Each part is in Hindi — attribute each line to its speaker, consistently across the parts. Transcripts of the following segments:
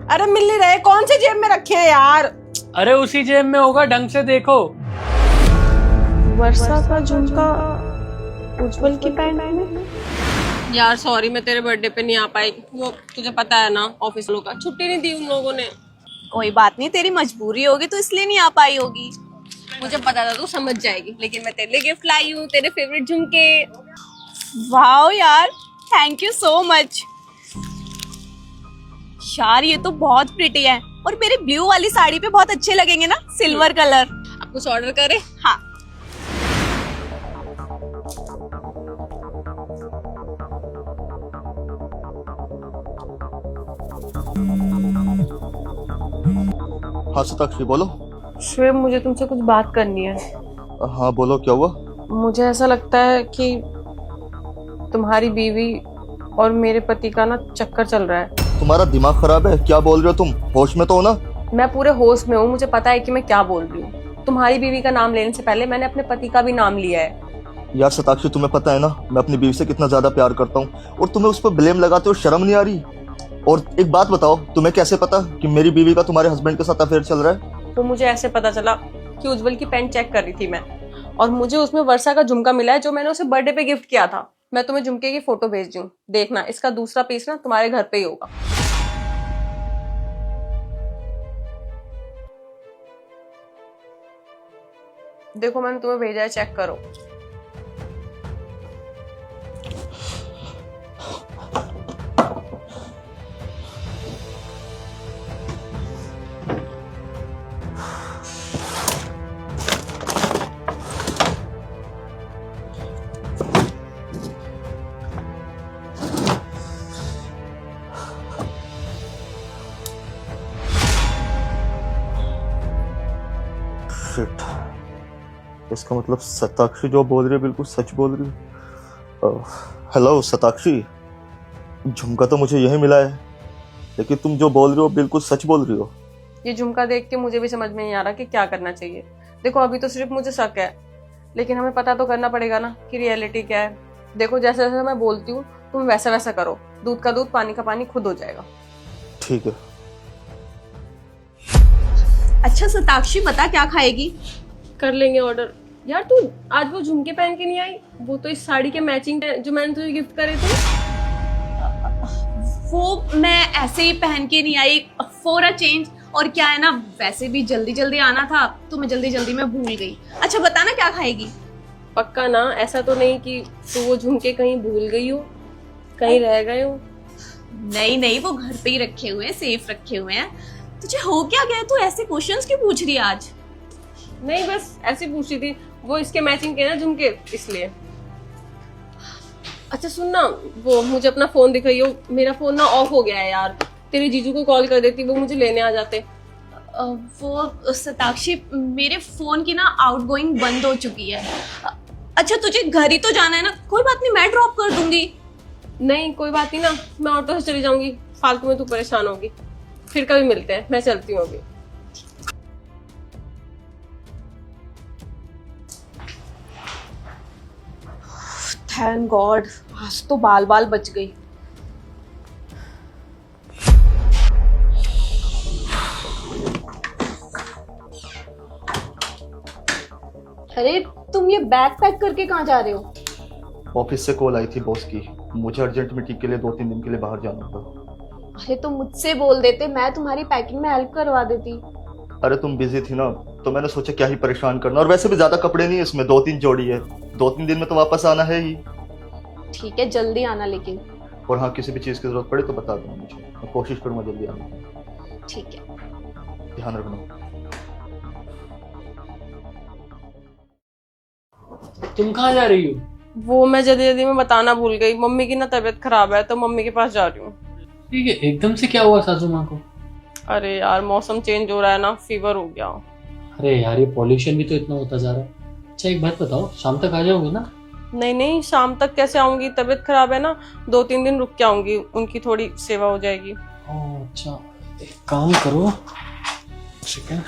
Speaker 1: अरे मिल नहीं रहे, कौन से जेब में रखे हैं यार?
Speaker 2: अरे उसी जेब में होगा, ढंग से देखो।
Speaker 1: वर्षा का झुमका उज्जवल की पैंट में। यार सॉरी, मैं तेरे बर्थडे पे नहीं आ पाई। वो तुझे पता है ना, ऑफिस वालों का छुट्टी नहीं दी उन लोगों ने।
Speaker 3: कोई बात नहीं, तेरी मजबूरी होगी तो इसलिए नहीं आ पाई होगी।
Speaker 1: मुझे पता था तू समझ जाएगी, लेकिन मैं तेरे लिए गिफ्ट लाई हूँ, तेरे फेवरेट झुमके।
Speaker 3: वाह यार, थैंक यू सो मच। यार ये तो बहुत प्रिटी है और मेरी ब्लू वाली साड़ी पे बहुत अच्छे लगेंगे ना, सिल्वर कलर।
Speaker 1: अब कुछ ऑर्डर करे?
Speaker 3: हाँ।
Speaker 4: हाँ शताक्षी बोलो।
Speaker 1: श्वेब, मुझे तुमसे कुछ बात करनी है।
Speaker 4: हाँ बोलो, क्या हुआ?
Speaker 1: मुझे ऐसा लगता है कि तुम्हारी बीवी और मेरे पति का ना चक्कर चल रहा है।
Speaker 4: तुम्हारा दिमाग खराब है? क्या बोल रहे हो तुम? होश में तो हो ना?
Speaker 1: मैं पूरे होश में हूँ, मुझे पता है कि मैं क्या बोल रही हूँ। तुम्हारी बीवी का नाम लेने से पहले मैंने अपने पति का भी नाम लिया है।
Speaker 4: यार शताक्षी, तुम्हें पता है ना मैं अपनी बीवी से कितना ज्यादा प्यार करता हूँ, और तुम्हें उस पर ब्लेम लगाते हो, शर्म नहीं आ रही? और एक बात बताओ, तुम्हें कैसे पता कि मेरी बीवी का तुम्हारे हस्बैंड के साथ अफेयर चल रहा है?
Speaker 1: तो मुझे ऐसे पता चला कि उज्जवल की पेन चेक कर रही थी मैं, और मुझे उसमें वर्षा का झुमका मिला है जो मैंने उसे बर्थडे पे गिफ्ट किया था। मैं तुम्हें झुमके की फोटो भेज दी हूँ, देखना इसका दूसरा पीस ना तुम्हारे घर पे ही होगा। देखो मैंने तुम्हें भेजा है, चेक करो।
Speaker 4: शिट, इसका मतलब शताक्षी जो बोल रही है बिल्कुल सच बोल रही है। हेलो शताक्षी, झुमका तो मुझे यही मिला है, लेकिन तुम जो बोल रही हो बिल्कुल सच बोल रही हो।
Speaker 1: ये झुमका देख के मुझे भी समझ में नहीं आ रहा कि क्या करना चाहिए। देखो अभी तो सिर्फ मुझे शक है, लेकिन हमें पता तो करना पड़ेगा ना कि रियलिटी क्या है। देखो जैसे जैसे मैं बोलती हूँ तुम वैसा वैसा करो, दूध का दूध पानी का पानी खुद हो जाएगा।
Speaker 4: ठीक है।
Speaker 3: अच्छा शताक्षी, बता क्या खाएगी?
Speaker 1: कर लेंगे ऑर्डर। यार तू आज वो झुमके पहन के नहीं आई? वो तो इस साड़ी के मैचिंग जो मैंने तुझे गिफ्ट करे थे।
Speaker 3: वो मैं ऐसे ही पहन के नहीं आई, फॉर अ चेंज। और क्या है ना, वैसे भी जल्दी जल्दी आना था तो मैं जल्दी जल्दी में भूल गई। अच्छा बता ना क्या खाएगी?
Speaker 1: पक्का ना, ऐसा तो नहीं कि तू वो झुमके कहीं भूल गई हो, कहीं रह गए हो?
Speaker 3: नहीं नहीं, वो घर पे ही रखे हुए हैं, सेफ रखे हुए हैं। तुझे हो क्या गया, तू ऐसे क्वेश्चंस क्यों पूछ रही है आज?
Speaker 1: नहीं बस ऐसी पूछ रही थी, वो इसके मैचिंग के ना झुमके, इसलिए। अच्छा सुन ना, वो मुझे अपना फोन दिख रही हो, मेरा फोन ना ऑफ हो गया है यार। तेरे जीजू को कॉल कर देती, वो मुझे लेने आ जाते।
Speaker 3: वो शताक्षी, मेरे फोन की ना आउटगोइंग बंद हो चुकी है। अच्छा तुझे घर ही तो जाना है ना? कोई बात नहीं, मैं ड्रॉप कर दूंगी।
Speaker 1: नहीं कोई बात नहीं ना, मैं ऑटो से चली जाऊंगी, फालतू में तू परेशान होगी। फिर कभी मिलते हैं, मैं चलती हूँ अभी।
Speaker 3: थैंक गॉड, आज तो बाल बाल बच गई। अरे तुम ये बैग पैक करके कहाँ जा रहे हो?
Speaker 4: ऑफिस से कॉल आई थी बॉस की, मुझे अर्जेंट मीटिंग के लिए 2-3 दिन के लिए बाहर जाना था।
Speaker 3: अरे तो मुझसे बोल देते, मैं तुम्हारी पैकिंग में हेल्प करवा देती।
Speaker 4: अरे तुम बिजी थी ना, तो मैंने सोचा क्या ही परेशान करना, और वैसे भी ज्यादा कपड़े नहीं है इसमें, 2-3 जोड़ी है, 2-3 दिन में तो वापस आना है ही।
Speaker 3: ठीक है, जल्दी आना लेकिन।
Speaker 4: और हाँ, किसी भी चीज की जरूरत पड़े तो बता देना मुझे, मैं कोशिश करूंगा जल्दी आने की।
Speaker 3: ठीक है।
Speaker 4: ध्यान रखना।
Speaker 2: तुम कहाँ जा रही हो?
Speaker 1: वो मैं जल्दी जल्दी में बताना भूल गई, मम्मी की ना तबीयत खराब है तो मम्मी के पास जा रही हूँ।
Speaker 2: ठीक है, एकदम से क्या हुआ सासू माँ को?
Speaker 1: अरे यार मौसम चेंज हो रहा है ना, फीवर हो गया।
Speaker 2: अरे यार, ये पॉल्यूशन भी तो इतना होता जा रहा है। अच्छा एक बात बताओ, शाम तक आ जाओगे ना?
Speaker 1: नहीं नहीं, शाम तक कैसे आऊंगी, तबीयत खराब है ना, 2-3 दिन रुक के आऊंगी, उनकी थोड़ी सेवा हो जाएगी।
Speaker 2: ओह अच्छा, एक काम करो, ठीक है,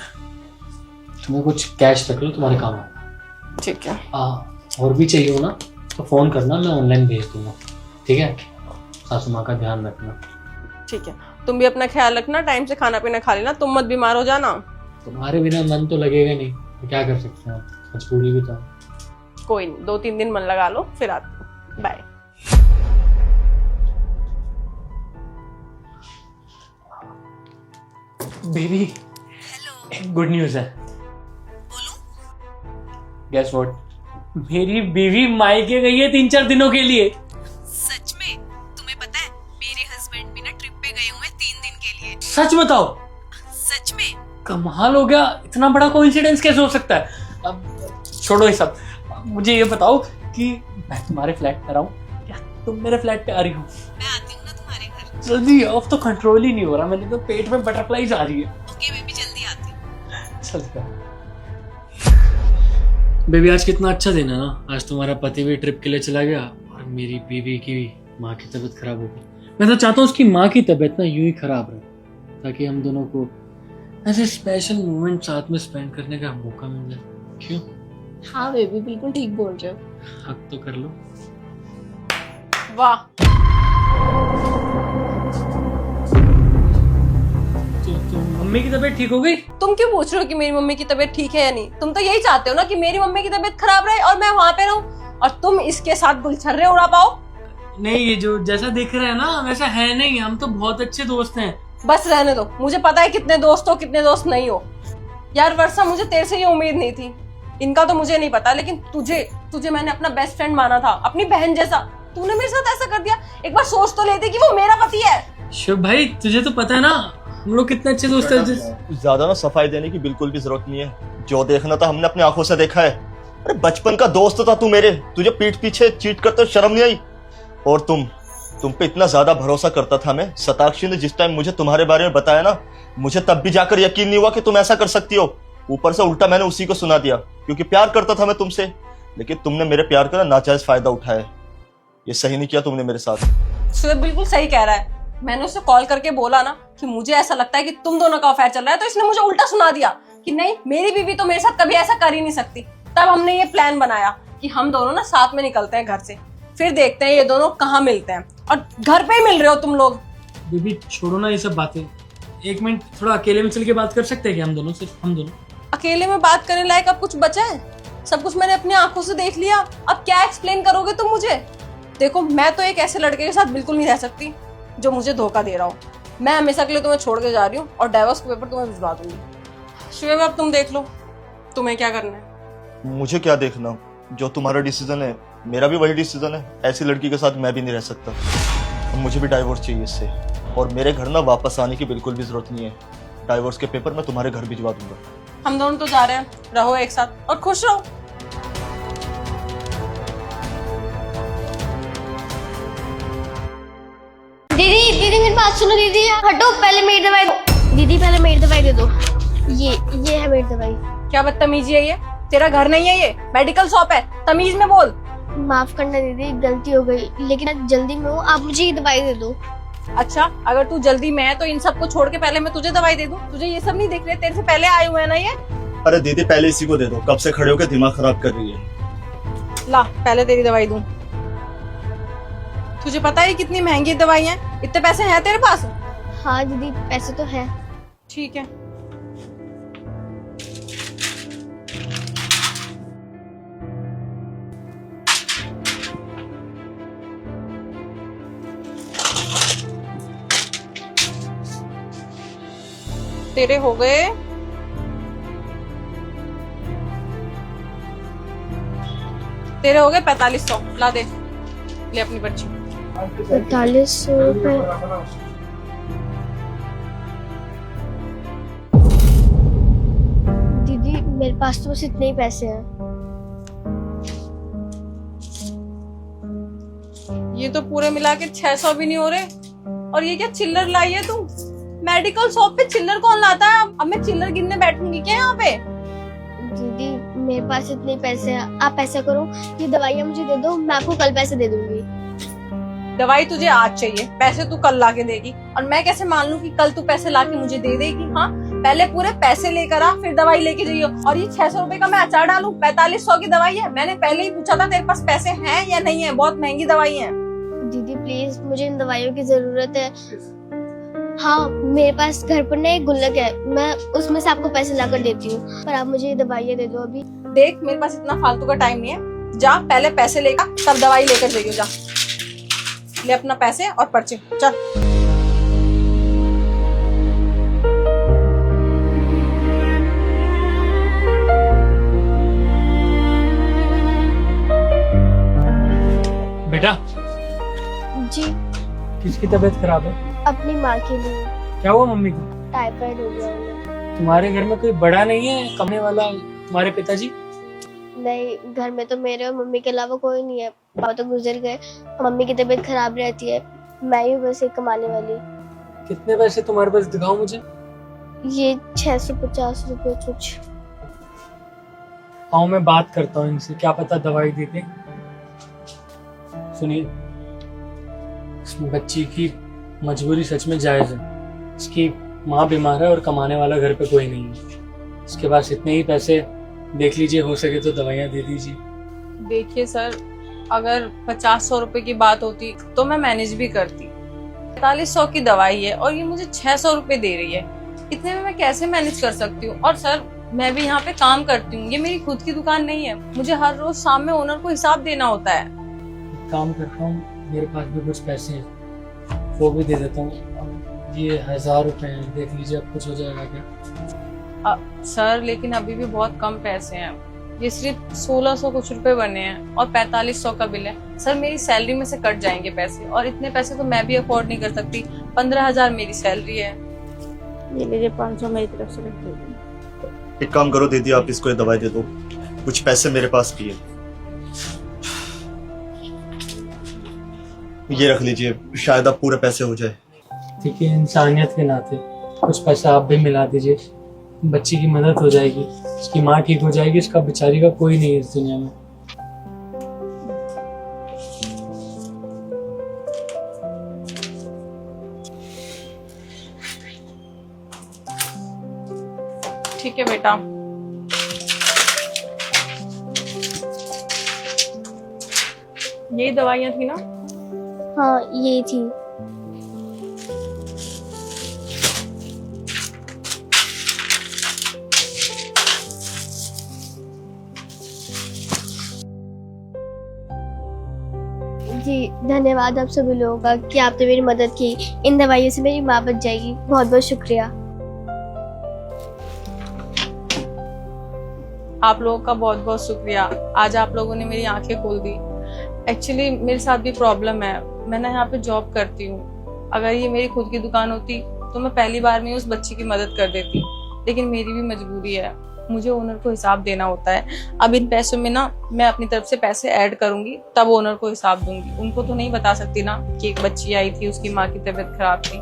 Speaker 2: तुम्हें कुछ कैश रख लो, तुम्हारे काम है।
Speaker 1: ठीक है।
Speaker 2: और भी चाहिए हो ना तो फोन करना, मैं ऑनलाइन भेज दूंगा। ठीक है, सासू माँ का ध्यान रखना।
Speaker 1: ठीक है, तुम भी अपना ख्याल रखना, टाइम से खाना पीना खा लेना, तुम मत बीमार हो जाना।
Speaker 2: तुम्हारे बिना मन तो लगेगा नहीं, तो क्या कर सकते हैं, मजबूरी भी तो है।
Speaker 1: कोई नहीं, 2-3 दिन मन लगा लो, फिर आती हूँ। बाय।
Speaker 2: बेबी, गुड न्यूज है। गेस व्हाट, मेरी बीवी मायके गई है 3-4 दिनों के लिए।
Speaker 3: सच में? तुम्हें पता है मेरे हस्बैंड भी ना ट्रिप पे गए हुए हैं 3 दिन के लिए।
Speaker 2: सच बताओ?
Speaker 3: सच में।
Speaker 2: कमाल हो गया, इतना बड़ा कोइंसिडेंस कैसे हो सकता है? अब छोड़ो ये सब, मुझे ये बताओ कि मैं तुम्हारे फ्लैट पर आऊं या तुम मेरे फ्लैट पे आ रही हो?
Speaker 3: मैं आती हूँ ना तुम्हारे घर।
Speaker 2: जल्दी, अब तो कंट्रोल ही नहीं हो रहा, मैंने तो पेट में बटरफ्लाईज आ रही है।
Speaker 3: ओके बेबी, जल्दी आती हूँ।
Speaker 2: चल बेबी, आज कितना अच्छा दिन है ना। आज तुम्हारा पति भी ट्रिप के लिए चला गया और मेरी बीवी की माँ की तबीयत खराब हो गई। मैं तो चाहता हूँ उसकी माँ की तबीयत ना यूं ही खराब रहे, ताकि हम दोनों को ऐसे स्पेशल मोमेंट साथ में स्पेंड करने का मौका मिल जाए। क्यों?
Speaker 3: हाँ बेबी, बिल्कुल ठीक बोल रहे हो।
Speaker 2: हक तो कर लो।
Speaker 1: वाह,
Speaker 2: तो मम्मी की तबीयत ठीक हो गई?
Speaker 1: तुम क्यों पूछ रहे हो कि मेरी मम्मी की तबीयत ठीक है या नहीं? तुम तो यही चाहते हो ना कि मेरी मम्मी की तबीयत खराब रहे और मैं वहां पे रहूं, और तुम इसके साथ गुलछर्रे उड़ा पाओ।
Speaker 2: नहीं, ये जो जैसा दिख रहा है ना वैसा है नहीं, हम तो बहुत अच्छे दोस्त हैं।
Speaker 1: बस रहने दो, मुझे पता है कितने दोस्त हो कितने दोस्त नहीं हो। यार वर्षा, मुझे तेरे से ये उम्मीद नहीं थी। इनका तो मुझे नहीं पता, लेकिन तुझे मैंने अपना बेस्ट फ्रेंड माना था, अपनी बहन जैसा। तूने मेरे साथ ऐसा कर दिया। एक बार सोच तो लेती कि वो मेरा पति है।
Speaker 2: शिव भाई, तुझे तो पता है ना हम लोग कितने अच्छे दोस्त हैं।
Speaker 4: ज्यादा ना सफाई देने की बिल्कुल भी जरूरत नहीं है। जो देखना था हमने अपनी आंखों से देखा है। अरे बचपन का दोस्त था तू मेरे, तुझे पीठ पीछे चीट करते शर्म नहीं आई? और तुम पे इतना ज्यादा भरोसा करता था मैं। शताक्षी ने जिस टाइम मुझे तुम्हारे बारे में बताया ना, मुझे तब भी जाकर यकीन नहीं हुआ कि तुम ऐसा कर सकती हो। ऊपर से उल्टा मैंने उसी को सुना दिया, क्योंकि प्यार करता था मैं तुमसे। लेकिन तुमने मेरे प्यार का नाजायज फायदा उठाया। ये सही नहीं किया तुमने मेरे साथ।
Speaker 1: सुबह बिल्कुल सही कह रहा है। मैंने उसे कॉल करके बोला ना कि मुझे ऐसा लगता है कि तुम दोनों का अफेयर चल रहा है, तो इसने मुझे उल्टा सुना दिया कि नहीं, मेरी बीवी तो मेरे साथ कभी ऐसा कर ही नहीं सकती। तब हमने ये प्लान बनाया कि हम दोनों ना साथ में निकलते हैं घर से, फिर देखते हैं ये दोनों कहाँ मिलते हैं। और घर पे ही मिल रहे हो तुम लोग।
Speaker 2: बेबी छोड़ो ना ये सब बातें, 1 मिनट थोड़ा अकेले में चल के बात कर सकते हैं क्या? हम दोनों, सिर्फ हम दोनों।
Speaker 1: अकेले में बात करने लायक अब कुछ बचा है? सब कुछ मैंने अपनी आंखों से देख लिया। अब क्या एक्सप्लेन करोगे तुम मुझे? देखो, मैं तो एक ऐसे लड़के के साथ बिल्कुल नहीं रह सकती जो मुझे धोखा दे रहा हो। मैं हमेशा के लिए तुम्हें छोड़ के जा रही हूँ और डाइवोर्स के पेपर तुम्हें भिजवा दूंगी। शुएब, अब तुम देख लो तुम्हें क्या करना है।
Speaker 4: मुझे क्या देखना? जो तुम्हारा डिसीजन है मेरा भी वही डिसीजन है। ऐसी लड़की के साथ मैं भी नहीं रह सकता। मुझे भी डाइवोर्स चाहिए इससे, और मेरे घर ना वापस आने की बिल्कुल भी जरूरत नहीं है। डाइवोर्स के पेपर मैं तुम्हारे घर भिजवा दूंगा।
Speaker 1: हम दोनों तो जा रहे हैं, रहो एक साथ और खुश रहो।
Speaker 5: दीदी दीदी मेरी बात सुनो दीदी, हटो, पहले मेरी दवाई दो। दीदी पहले मेरी दवाई दे दो। ये है मेरी दवाई।
Speaker 1: क्या बदतमीजी है ये? तेरा घर नहीं है, ये मेडिकल शॉप है। तमीज में बोल।
Speaker 5: माफ करना दीदी, गलती हो गई, लेकिन आज जल्दी में हूँ, आप मुझे ये दवाई दे दो।
Speaker 1: अच्छा, अगर तू जल्दी में है तो इन सबको छोड़ के पहले मैं तुझे दवाई दे दूं? तुझे ये सब नहीं दिख रहे? तेरे से पहले आए हुए हैं ना ये।
Speaker 4: अरे दीदी, पहले इसी को दे दो, कब से खड़े होकर दिमाग खराब कर रही है।
Speaker 1: ला, पहले तेरी दवाई दूं। तुझे पता है कितनी महंगी दवाई है? इतने पैसे हैं तेरे पास?
Speaker 5: हाँ दीदी, पैसे तो है।
Speaker 1: ठीक है। तेरे हो गए। तेरे हो गए 4500। ला दे, ले अपनी पर्ची।
Speaker 5: 4500 रुपए। दीदी मेरे पास तो बस इतने ही पैसे हैं।
Speaker 1: ये तो पूरे मिला के 600 भी नहीं हो रहे। और ये क्या चिल्लर लाई है तू? मेडिकल शॉप पे चिल्लर कौन लाता है? अब मैं चिल्लर गिनने बैठूंगी क्या यहाँ पे?
Speaker 5: दीदी मेरे पास इतने पैसे हैं, आप ऐसा करो, ये दवाइयाँ मुझे दे दो, मैं आपको कल पैसे दे दूंगी।
Speaker 1: दवाई तुझे आज चाहिए, पैसे तू कल ला के देगी, और मैं कैसे मान लूं कि कल तू पैसे ला के मुझे दे देगी? हाँ, पहले पूरे पैसे लेकर आ, फिर दवाई लेके जाइयो। और ये 600 रुपए का मैं अचार डालूं? 4500 की दवाई है। मैंने पहले ही पूछा था तेरे पास पैसे हैं या नहीं है। बहुत महंगी दवाई है।
Speaker 5: दीदी प्लीज, मुझे इन दवाइयों की जरूरत है, हाँ, मेरे पास घर पर ना एक गुल्लक है, मैं उसमें से आपको पैसे लाकर देती हूँ, पर आप मुझे ये दवाइयाँ दे दो अभी।
Speaker 1: देख मेरे पास इतना फालतू का टाइम नहीं है, जा पहले पैसे लेकर तब दवाई लेकर जाइयो। जा ले अपना पैसे और पर्ची, चल।
Speaker 2: बेटा
Speaker 5: जी,
Speaker 2: किसकी तबीयत खराब है?
Speaker 5: अपनी माँ के लिए।
Speaker 2: क्या हुआ मम्मी को?
Speaker 5: टाइफाइड हो गया उन्हें।
Speaker 2: तुम्हारे घर में कोई बड़ा नहीं है कमाने वाला? तुम्हारे पिताजी?
Speaker 5: नहीं, घर में तो मेरे और मम्मी के अलावा कोई नहीं है, पापा तो गुजर गए। मम्मी की तबीयत खराब रहती है, मैं ही बस एक कमाने वाली।
Speaker 2: कितने पैसे तुम्हारे पास दिखाओ मुझे।
Speaker 5: ये 650 रुपए कुछ।
Speaker 2: आओ मैं बात करता हूँ इनसे, क्या पता दवाई दे दे। सुनिए, इस बच्ची की मजबूरी सच में जायज है। इसकी माँ बीमार है और कमाने वाला घर पे कोई नहीं है। इसके पास इतने ही पैसे, देख लीजिए हो सके तो दवाइयाँ दे दीजिए।
Speaker 1: देखिए सर, अगर 50-100 रुपए की बात होती तो मैं मैनेज भी करती। 4500 की दवाई है और ये मुझे 600 रुपए दे रही है, इतने में मैं कैसे मैनेज कर सकती हूँ? और सर मैं भी यहाँ पे काम करती हूँ, ये मेरी खुद की दुकान नहीं है, मुझे हर रोज शाम में ओनर को हिसाब देना होता है।
Speaker 2: काम करता हूँ, मेरे पास भी कुछ पैसे हैं, वो भी दे देता हूँ। ये 1000 रुपए हैं, देख लीजिए अब कुछ हो जाएगा क्या?
Speaker 1: सर लेकिन अभी भी बहुत कम पैसे हैं, ये सिर्फ 1600 कुछ रुपए बने हैं और 4500 का बिल है। सर मेरी सैलरी में से कट जाएंगे पैसे, और इतने पैसे तो मैं भी अफोर्ड नहीं कर सकती। 15,000 मेरी सैलरी है।
Speaker 6: ये लीजिए 500 मेरी तरफ से रख दीजिए।
Speaker 4: एक काम करो दीदी, आप इसको ये दवाई दे दो, कुछ पैसे मेरे पास भी है, ये रख लीजिए, शायद आप पूरे पैसे हो जाए।
Speaker 2: ठीक है, इंसानियत के नाते कुछ पैसा आप भी मिला दीजिए, बच्ची की मदद हो जाएगी, इसकी माँ ठीक हो जाएगी, इसका बेचारी का कोई नहीं है इस दुनिया में।
Speaker 1: ठीक है बेटा, यही दवाइयाँ थी ना?
Speaker 5: हाँ, ये थी। जी, धन्यवाद आप सभी लोगों का कि आपने मेरी मदद की। इन दवाइयों से मेरी माँ बच जाएगी। बहुत बहुत शुक्रिया।
Speaker 1: आप लोगों का बहुत बहुत शुक्रिया, आज आप लोगों ने मेरी आंखें खोल दी। एक्चुअली मेरे साथ भी प्रॉब्लम है, मैं ना यहाँ पे जॉब करती हूँ। अगर ये मेरी खुद की दुकान होती तो मैं पहली बार में उस बच्ची की मदद कर देती, लेकिन मेरी भी मजबूरी है, मुझे ओनर को हिसाब देना होता है। अब इन पैसों में ना मैं अपनी तरफ से पैसे ऐड करूंगी, तब ओनर को हिसाब दूंगी। उनको तो नहीं बता सकती ना कि एक बच्ची आई थी, उसकी माँ की तबीयत खराब थी,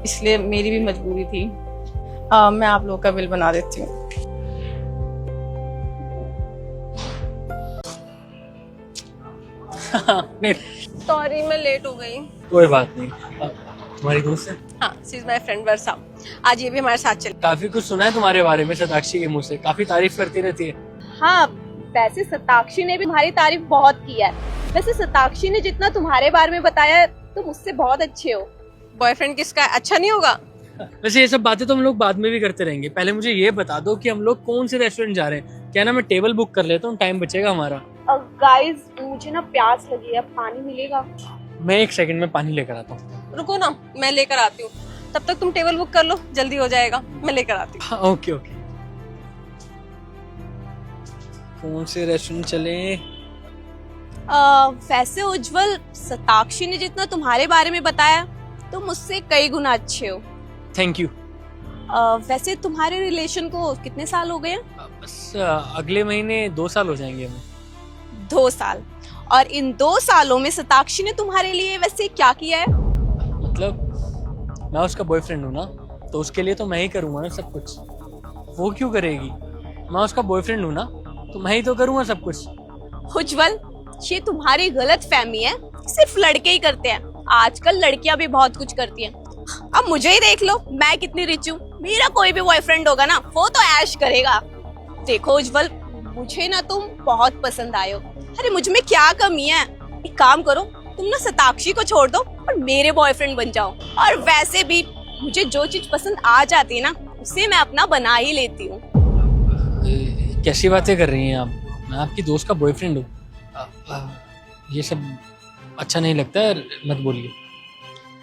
Speaker 1: इसलिए मेरी भी मजबूरी थी। मैं आप लोगों का बिल बना देती हूँ। सॉरी मैं लेट हो गई।
Speaker 2: कोई बात नहीं, तुम्हारी दोस्त है?
Speaker 1: हाँ, शी इज माय फ्रेंड वर्षा, आज ये भी हमारे साथ चली।
Speaker 2: काफी कुछ सुना है तुम्हारे बारे में सताक्षी के मुंह से, काफी तारीफ करती रहती है।
Speaker 3: हाँ, वैसे सताक्षी ने भी तुम्हारी तारीफ बहुत की है। वैसे सताक्षी ने जितना तुम्हारे बारे में बताया है, तुम उससे बहुत अच्छे हो।
Speaker 1: बॉयफ्रेंड किसका अच्छा नहीं होगा?
Speaker 2: वैसे ये सब बातें तो हम लोग बाद में भी करते रहेंगे, पहले मुझे ये बता दो कि हम लोग कौन से रेस्टोरेंट जा रहे हैं। क्या ना, मैं टेबल बुक कर लेता हूँ, टाइम बचेगा हमारा।
Speaker 3: गाइस, मुझे ना प्यास लगी है, पानी मिलेगा?
Speaker 2: मैं 1 सेकंड में पानी लेकर आता हूँ।
Speaker 1: रुको ना, मैं लेकर आती हूँ, तब तक तुम टेबल बुक कर लो, जल्दी हो जाएगा, मैं लेकर आती हूँ।
Speaker 2: हाँ, ओके ओके। कौन से रेस्टोरेंट चले?
Speaker 3: वैसे उज्जवल, सताक्षी ने जितना तुम्हारे बारे में बताया, तुम मुझसे कई गुना अच्छे हो।
Speaker 2: Thank you.
Speaker 3: वैसे तुम्हारे रिलेशन को कितने साल हो गए?
Speaker 2: बस अगले महीने 2 साल हो जाएंगे हमें।
Speaker 3: 2 साल? और इन 2 सालों में सताक्षी ने तुम्हारे लिए वैसे क्या किया है?
Speaker 2: मतलब मैं उसका बॉयफ्रेंड हूँ ना, तो उसके लिए तो मैं ही करूँगा ना सब कुछ। वो क्यों करेगी? मैं उसका बॉयफ्रेंड हूँ ना, तो मैं ही तो करूँगा सब कुछ।
Speaker 3: उज्जवल, ये तुम्हारी गलत फहमी है, सिर्फ लड़के ही करते हैं। आजकल लड़कियां भी बहुत कुछ करती हैं। अब मुझे ही देख लो, मैं कितनी रिच हूँ। मेरा कोई भी बॉयफ्रेंड होगा ना, वो तो ऐश करेगा। देखो उज्जवल, मुझे ना तुम बहुत पसंद आए हो। अरे मुझ में क्या कमी है? एक काम करो, तुम ना सताक्षी को छोड़ दो और मेरे बॉयफ्रेंड बन जाओ। और वैसे भी मुझे जो चीज पसंद आ जाती है ना, उसे मैं अपना बना ही लेती हूँ।
Speaker 2: कैसी बातें कर रही हैं आप? मैं आपकी दोस्त का बॉयफ्रेंड हूँ। ये सब अच्छा नहीं लगता है, मत बोलिए।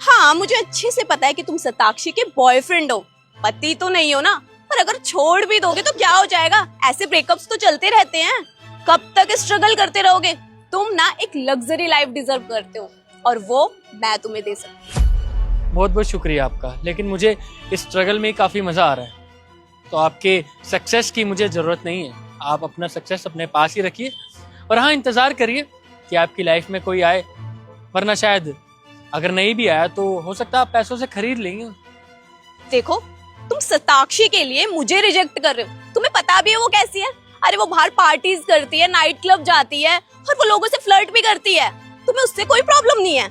Speaker 3: हाँ, मुझे अच्छे से पता है कि तुम सताक्षी के बॉयफ्रेंड हो, पति तो नहीं हो ना। पर अगर छोड़ भी दोगे तो क्या हो जाएगा? ऐसे ब्रेकअप्स तो चलते रहते हैं। कब तक स्ट्रगल करते रहोगे? तुम ना एक लग्जरी लाइफ डिजर्व करते हो, और वो मैं तुम्हें दे सकती हूँ।
Speaker 2: बहुत बहुत शुक्रिया आपका, लेकिन मुझे इस स्ट्रगल में काफ़ी मज़ा आ रहा है। तो आपके सक्सेस की मुझे ज़रूरत नहीं है। आप अपना सक्सेस अपने पास ही रखिए, और हाँ, इंतज़ार करिए कि आपकी लाइफ में कोई आए, वरना शायद अगर नहीं भी आया तो हो सकता है आप पैसों से खरीद लेंगे।
Speaker 3: देखो, तुम सताक्षी के लिए मुझे रिजेक्ट कर रहे हो। तुम्हें पता भी है वो कैसी है। अरे वो बाहर पार्टीज करती है, नाइट क्लब जाती है, और वो लोगों से फ्लर्ट भी करती है। तुम्हें उससे कोई प्रॉब्लम नहीं है।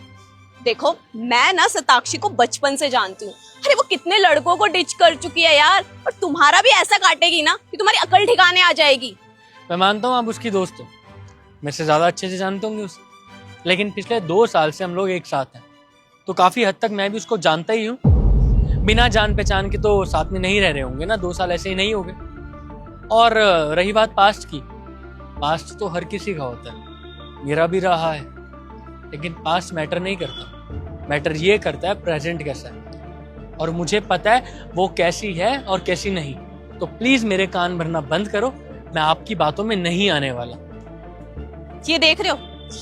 Speaker 3: देखो, मैं ना सताक्षी को बचपन से जानती हूँ। अरे वो कितने लड़कों को डिच कर चुकी है यार, और तुम्हारा भी ऐसा काटेगी ना कि तुम्हारी अकल ठिकाने आ जाएगी।
Speaker 2: मैं मानता हूँ आप उसकी दोस्त हो, मेरे से ज़्यादा अच्छे से जानते होंगे उसे, लेकिन पिछले 2 साल से हम लोग एक साथ हैं, तो काफ़ी हद तक मैं भी उसको जानता ही हूँ। बिना जान पहचान के तो साथ में नहीं रह रहे होंगे ना, 2 साल ऐसे ही नहीं हो गए। और रही बात पास्ट की, पास्ट तो हर किसी का होता है, मेरा भी रहा है, लेकिन पास्ट मैटर नहीं करता। मैटर ये करता है प्रेजेंट कैसा है, और मुझे पता है वो कैसी है और कैसी नहीं। तो प्लीज मेरे कान भरना बंद करो, मैं आपकी बातों में नहीं आने वाला।
Speaker 3: ये देख रहे हो,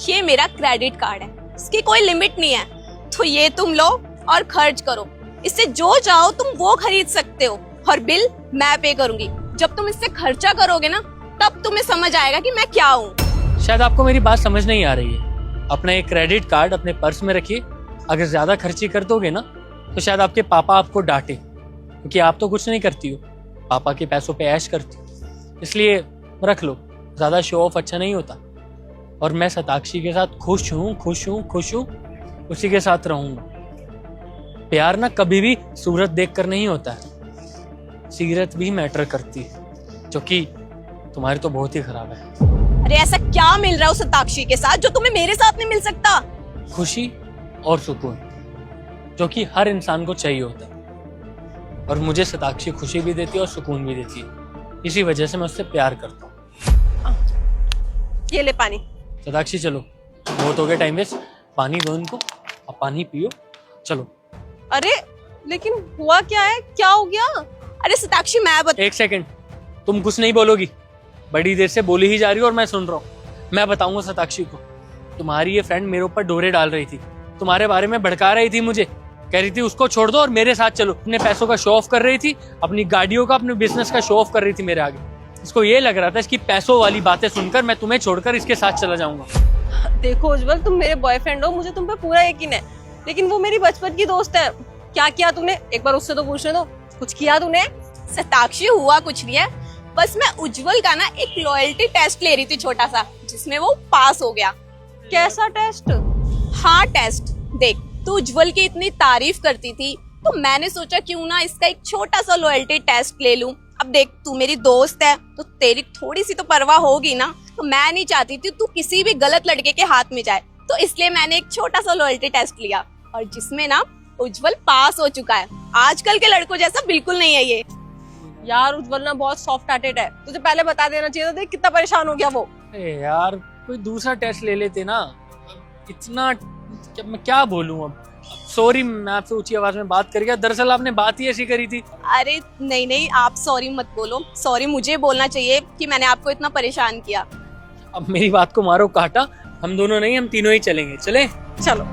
Speaker 3: ये मेरा क्रेडिट कार्ड है, इसकी कोई लिमिट नहीं है। तो ये तुम लो और खर्च करो। इससे जो चाहो तुम वो खरीद सकते हो, और बिल मैं पे करूंगी। जब तुम इससे खर्चा करोगे ना, तब तुम्हें समझ आएगा कि मैं क्या हूँ।
Speaker 2: शायद आपको मेरी बात समझ नहीं आ रही है। अपना एक क्रेडिट कार्ड अपने पर्स में रखिए। अगर ज्यादा खर्ची कर दोगे ना, तो शायद आपके पापा आपको डांटे, क्योंकि आप तो कुछ नहीं करती हो, पापा के पैसों पे ऐश करती हो। इसलिए रख लो, ज्यादा शो ऑफ अच्छा नहीं होता। और मैं सताक्षी के साथ खुश हूँ, उसी के साथ रहूंगा। प्यार ना कभी भी सूरत देखकर नहीं होता है, सीरत भी मैटर करती है, जो कि तुम्हारी तो बहुत ही खराब है।
Speaker 3: अरे ऐसा क्या मिल रहा है उस सताक्षी के साथ जो तुम्हें मेरे साथ नहीं मिल सकता?
Speaker 2: खुशी और सुकून, जो कि हर इंसान को चाहिए होता है। और मुझे सताक्षी खुशी भी देती है और सुकून भी देती है, इसी वजह से मैं उससे प्यार करता हूँ।
Speaker 3: ये ले पानी।
Speaker 2: सताक्षी चलो, बहुत हो गया टाइम वेस्ट, पानी दो इनको, अब पानी पियो, चलो।
Speaker 1: अरे लेकिन हुआ क्या है, क्या हो गया?
Speaker 3: अरे सताक्षी, मैं बता।
Speaker 2: एक सेकंड, तुम कुछ नहीं बोलोगी? बड़ी देर से बोली ही जा रही हो और मैं सुन रहा हूँ। मैं बताऊंगा सताक्षी को, तुम्हारी ये फ्रेंड मेरे ऊपर डोरे डाल रही थी, तुम्हारे बारे में भड़का रही थी मुझे, कह रही थी उसको छोड़ दो और मेरे साथ चलो। अपने पैसों का शो ऑफ कर रही थी, अपनी गाड़ियों का, अपने बिजनेस का शो ऑफ कर रही थी मेरे आगे। इसको ये लग रहा था इसकी पैसों वाली बातें सुनकर मैं तुम्हें छोड़कर इसके साथ चला जाऊंगा।
Speaker 1: देखो उज्जवल, तुम मेरे बॉयफ्रेंड हो, मुझे तुम पे पूरा यकीन है, लेकिन वो मेरी बचपन की दोस्त है। क्या किया तूने? एक बार उससे तो पूछने दो, कुछ किया तूने?
Speaker 3: सताक्षी, हुआ कुछ नहीं है, बस मैं उज्जवल का ना एक लॉयल्टी टेस्ट ले रही थी छोटा सा, जिसमें वो पास हो गया।
Speaker 1: कैसा टेस्ट?
Speaker 3: हाँ टेस्ट। देख, तू उज्जवल की इतनी तारीफ करती थी, तो मैंने सोचा क्यों ना इसका एक छोटा सा लॉयल्टी टेस्ट ले लूं। अब देख, तू मेरी दोस्त है तो तेरी थोड़ी सी तो परवाह होगी ना, तो मैं नहीं चाहती थी तू किसी भी गलत लड़के के हाथ में जाए, तो इसलिए मैंने एक छोटा सा लॉयल्टी टेस्ट लिया, और जिसमें ना उज्जवल पास हो चुका है। आजकल के लड़कों जैसा बिल्कुल नहीं है ये।
Speaker 1: यार उज्जवल ना बहुत सॉफ्ट हार्टेड है, तुझे पहले बता देना चाहिए था। देख कितना परेशान हो गया वो।
Speaker 2: अरे यार, कोई दूसरा टेस्ट ले लेते ना। इतना मैं क्या बोलूं अब। सॉरी, मैं आपसे ऊंची आवाज में बात कर गया, दरअसल आपने बात ही ऐसी करी थी।
Speaker 3: अरे नहीं नहीं, आप सॉरी मत बोलो, सॉरी मुझे बोलना चाहिए कि मैंने आपको इतना परेशान किया।
Speaker 2: अब मेरी बात को मारो काटा, हम दोनों नहीं, हम तीनों ही चलेंगे। चले?
Speaker 1: चलो।